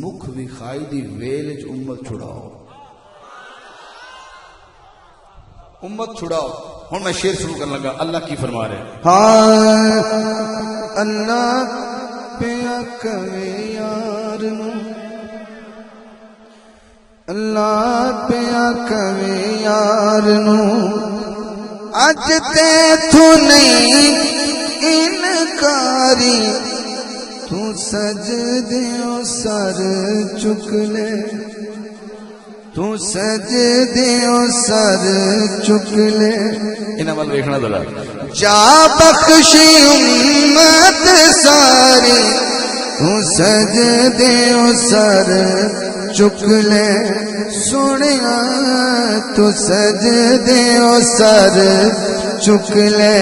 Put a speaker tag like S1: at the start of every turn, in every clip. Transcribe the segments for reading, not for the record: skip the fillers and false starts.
S1: مکھ بھی خائی دی well which امت چھڑاؤ، امت چھڑاؤ۔ ہن میں شعر شروع کرنے لگا، اللہ کی فرما رہے ہیں،
S2: ہاں اللہ پیا کہے یار نو، اللہ پیا کہے یار نو، اج تے تو نہیں انکاری، تو سجدیوں سر چک لے، تو سجدیوں سر چک لے،
S1: انہاں ول ویکھنا ذرا،
S2: جا بخشی امت ساری، تو سجدیوں سر چک لے، سنیا تو سجدیوں سر چک لے،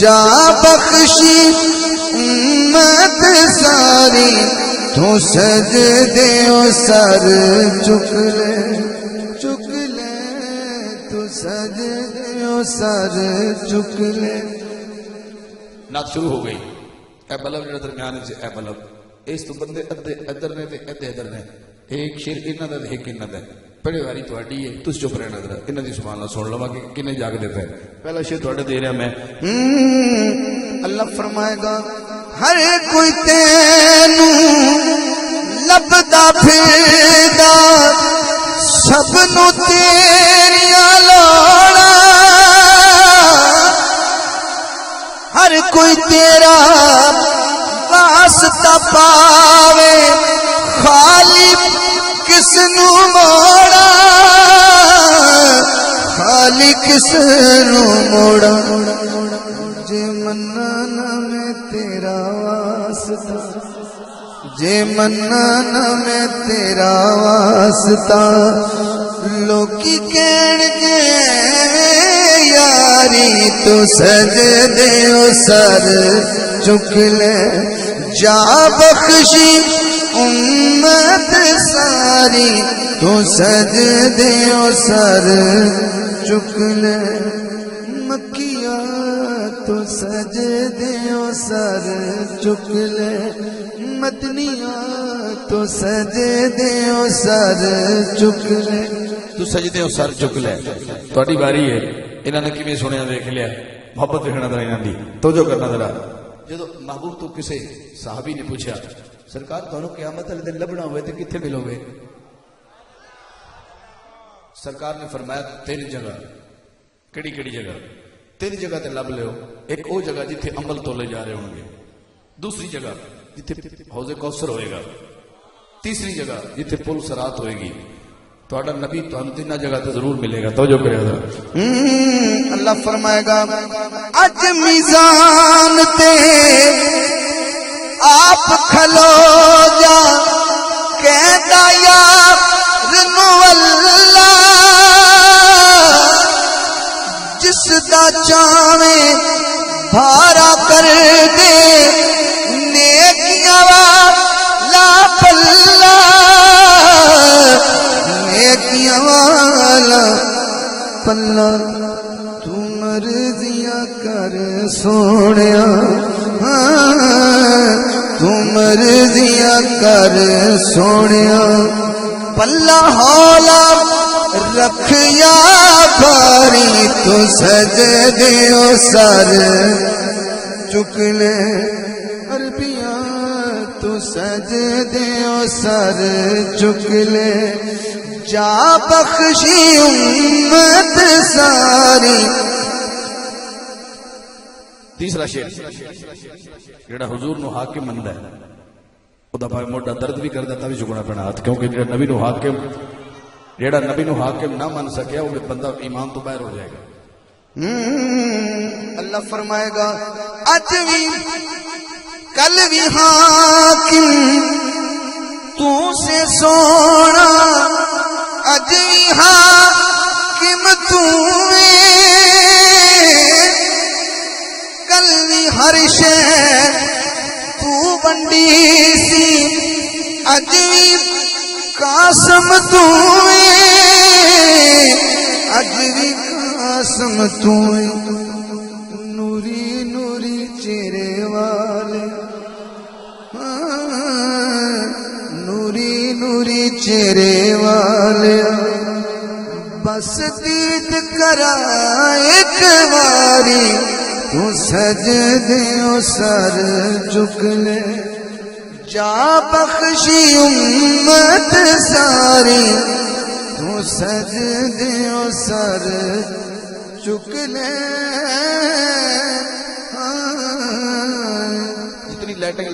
S2: جا بخشی امت ساری، تو سجدیوں سر چک لے، چک لے، تو سجدیوں سر چک لے۔
S1: نعت شروع ہو گئی۔ اے بلب جڑا درمیان وچ، اے بلب اس تو بندے ادھے ادھر نے تے ادھے ادھر نے، ایک شیر انہاں دا تے ایک انہاں دا، پہلی واری تہاڈی ہے، تس چپ رہنا ذرا، انہاں دی سبحان اللہ سن لواں کہ کنے جاگ دیتا ہے۔ پہلا شیر تہاڈے دے رہا میں،
S2: اللہ فرمائے گا ہر کوئی تینوں لبدا پھردا، سب نو تیریاں لوڑاں، ہر کوئی تیرا واسطہ پاوے، خالی کس نو موڑا، خالی کس نو موڑا، جے منانا میں تیرا واسطہ، جے منانا میں تیرا واسطہ، لوکی کہن گے یاری، تو سجدیوں سر چک لے، جا بخشی امت ساری، تو سجدیوں سر چک لے، مکیہ تو سجدیوں سر چک لے، مدنیہ تو سجدیوں سر چک لے،
S1: تو سجدیوں سر چک لے۔ تہاڈی باری ہے، انہاں نے کیویں سنیا دیکھ لیا، محبت دیکھنا ذرا انہاں دی، توجہ کرنا ذرا۔ جدو محبوب تو کسے صحابی نے پوچھا، سرکار تانوں قیامت والے دن لبنا ہوئے تے کتھے ملو گے؟ سرکار نے فرمایا تین جگہ۔ کیڑی کیڑی جگہ؟ تین جگہ تے لب لیو، ایک او جگہ جتھے عمل تولے جا رہے ہوں گے، دوسری جگہ جتھے حوض کوثر ہوئے گا، تیسری جگہ جتھے پل صراط ہوئے گی۔ تہاڈا نبی تانوں تیناں جگہ تے ضرور ملے گا، توجہ کرے ذرا۔
S2: اللہ فرمائے گا اج میزان تے آپ کھلو جا، کہندا یار نو اللہ، جس دا چاویں بھارا کر دے، نیکیاں والا پلہ، نیکیاں والا پلہ، تو مرضیاں کر سونیا، تو مرضیاں کر سونیا، پلہ ہولا رکھ یا باری، تو سجدیوں سر چک لے، عربیاں تو سجدیوں سر چک لے، جا بخشی امت ساری۔
S1: تیسرا شعر جڑا حضور نو حاکم مندا ہے، او دا بھاوے موڈا درد بھی کردا تا بھی جھکنا پینا ہاتھ، کیونکہ جڑا نبی نو حاکم نہ من سکیا وہ بندہ ایمان تو باہر ہو جائے گا۔
S2: اللہ فرمائے گا اج بھی کل بھی حاکم تو سے سونا، اج بھی حاکم تو کل بھی ہر شے تو بنڈی سی، اج بھی قاسم تو اج بھی قاسم تو، نوری نوری چہرے والے، نوری چہرے والیا بس دید کرا ایک باری تو سجدیوں سر جھک لے جا بخشی امت ساری تو سجدیوں سر جھک لے
S1: جتنی لائٹیں